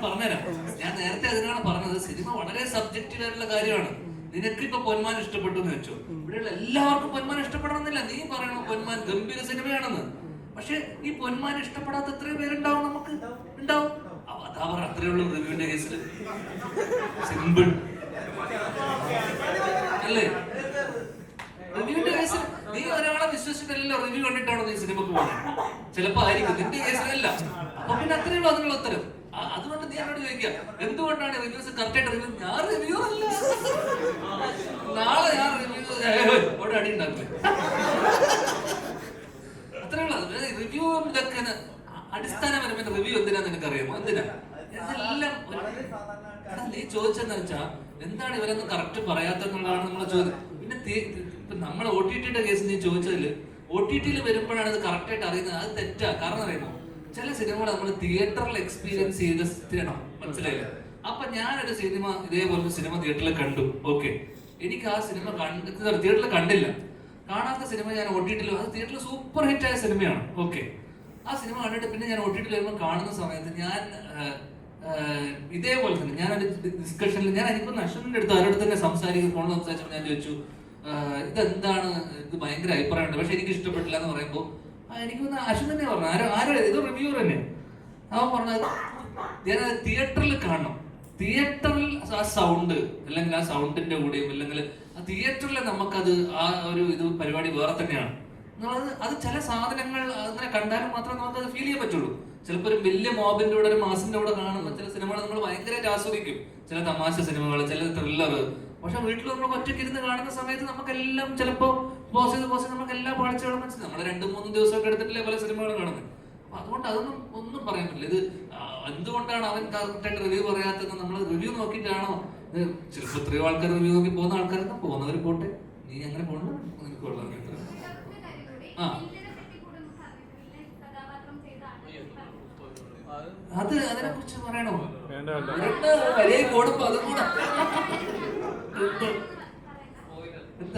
പറഞ്ഞുതരാം. ഞാൻ നേരത്തെ അതിനാണ് പറഞ്ഞത്, സിനിമ വളരെ സബ്ജക്റ്റീവ് ആയിട്ടുള്ള കാര്യമാണ്. നിനക്ക് ഇപ്പൊ പൊന്മാൻ ഇഷ്ടപ്പെട്ടു എന്ന് വെച്ചോ, ഇവിടെയുള്ള എല്ലാവർക്കും പൊന്മാൻ ഇഷ്ടപ്പെടണമെന്നില്ല. നീ പറയണോ പൊന്മാൻ ഗംഭീര സിനിമയാണെന്ന്, പക്ഷെ ഈ പൊന്മാൻ ഇഷ്ടപ്പെടാത്ത എത്രയോ പേരുണ്ടാവും, നമുക്ക് ഉണ്ടാവും. അതാ പറ, അത്രേ ഉള്ളൂ റിവ്യൂവിന്റെ കേസിൽ. സിമ്പിൾ അല്ലേ? റിവ്യൂവിന്റെ കേസിൽ നീ ഒരാളെ വിശ്വസിച്ചിട്ടല്ലോ റിവ്യൂ കണ്ടിട്ടാണോ നീ സിനിമക്ക് പോകുന്നത്? ചിലപ്പോ ആയിരിക്കും, നിന്റെ കേസിലല്ല. അപ്പൊ പിന്നെ അത്രേ ഉള്ളൂ അതിനുള്ള ഉത്തരം. അതുകൊണ്ട് നീ എന്നോട് ചോദിക്കുക എന്തുകൊണ്ടാണ് റിവ്യൂസ് കറക്റ്റ് ആയിട്ട് റിവ്യൂ? ഞാൻ റിവ്യൂ അല്ല, നാളെ ഞാൻ റിവ്യൂ അവിടെ അടി ഉണ്ടാക്കില്ല. അത്രേ ഉള്ളൂ. റിവ്യൂ ഇതൊക്കെ അടിസ്ഥാനപരമായ റിവ്യൂ എന്തിനാന്ന് നിനക്കറിയാമോ? എന്തിനാ ഇതെല്ലാം? നീ ചോദിച്ചെന്ന് വെച്ചാ എന്താണ് ഇവരൊന്നും കറക്റ്റ് പറയാത്തെന്നുള്ളതാണ് നമ്മളെ ചോദ്യം. പിന്നെ ഇപ്പൊ നമ്മളെ OTT കേസ് നീ ചോദിച്ചതില്, OTT വരുമ്പോഴാണ് ഇത് കറക്റ്റ് ആയിട്ട് അറിയുന്നത്. അത് തെറ്റാ. കാരണം അറിയുമോ, ചില സിനിമകൾ നമ്മൾ തിയേറ്ററിൽ എക്സ്പീരിയൻസ് ചെയ്യണം, മനസ്സിലായില്ലേ? അപ്പൊ ഞാനൊരു സിനിമ, ഇതേപോലത്തെ സിനിമ തിയേറ്ററിൽ കണ്ടു. ഓക്കെ, എനിക്ക് ആ സിനിമ തിയേറ്ററിൽ കണ്ടില്ല. കാണാത്ത സിനിമ ഞാൻ OTT, അത് തിയേറ്ററിൽ സൂപ്പർ ഹിറ്റ് ആയ സിനിമയാണ്. ഓക്കെ, ആ സിനിമ കണ്ടിട്ട് പിന്നെ ഞാൻ OTT വരുമ്പോൾ കാണുന്ന സമയത്ത് ഞാൻ ഇതേപോലെ തന്നെ ഞാനൊരു ഡിസ്കഷനിൽ എനിക്കൊന്ന് അശ്വനിന്റെ അടുത്ത് ആരോട് തന്നെ ഫോണിൽ സംസാരിച്ചപ്പോൾ ഞാൻ ചോദിച്ചു, ഇതെന്താണ്, ഇത് ഭയങ്കര അഭിപ്രായമുണ്ട് പക്ഷെ എനിക്ക് ഇഷ്ടപ്പെട്ടില്ല എന്ന് പറയുമ്പോൾ എനിക്കൊന്ന് അശ്വൻ തന്നെ പറഞ്ഞു, ആരോ ഇത് റിവ്യൂർ തന്നെ. അവൻ പറഞ്ഞത് ഞാനത് തിയേറ്ററിൽ കാണണം. തിയേറ്ററിൽ ആ സൗണ്ട്, അല്ലെങ്കിൽ ആ സൗണ്ടിന്റെ കൂടെയും, അല്ലെങ്കിൽ ആ തിയേറ്ററിൽ നമുക്കത് ആ ഒരു പരിപാടി വേറെ തന്നെയാണ് എന്നുള്ളത്. അത് ചില സാധനങ്ങൾ അങ്ങനെ കണ്ടാലും മാത്രമേ നമുക്കത് ഫീൽ ചെയ്യാൻ പറ്റുള്ളൂ. ചിലപ്പോൾ ഒരു വലിയ മോബിന്റെ കൂടെ, ഒരു മാസിന്റെ കൂടെ കാണുന്ന ചില സിനിമകൾ നമ്മൾ ഭയങ്കരമായിട്ട് ആസ്വദിക്കും, ചില തമാശ സിനിമകൾ, ചില ത്രില്ലർ. പക്ഷെ വീട്ടിൽ നമ്മൾ ഒറ്റയ്ക്ക് ഇരുന്ന് കാണുന്ന സമയത്ത് നമുക്കെല്ലാം ചിലപ്പോൾ പോസ് ചെയ്ത് നമുക്ക് എല്ലാ പാഴ്ചകളും മനസ്സിലാവും. നമ്മൾ 2-3 ദിവസമൊക്കെ എടുത്തിട്ടില്ലേ പല സിനിമകളും കാണുന്നത്. അപ്പൊ അതുകൊണ്ട് ഒന്നും പറയാൻ പറ്റില്ല. ഇത് എന്തുകൊണ്ടാണ് അവൻ കറക്റ്റായിട്ട് റിവ്യൂ പറയാത്തത്? നമ്മൾ റിവ്യൂ നോക്കിയിട്ടാണോ? ചിലപ്പോൾ എത്രയോ ആൾക്കാർ റിവ്യൂ നോക്കി പോകുന്ന ആൾക്കാരൊക്കെ പോകുന്നവർ പോട്ടെ, നീ അങ്ങനെ പോകണ്ട. എനിക്ക് കൊള്ളാം. അതിനെ കുറിച്ച് പറയണോ? വരേ കൂടുമ്പോ അതും കൂടെ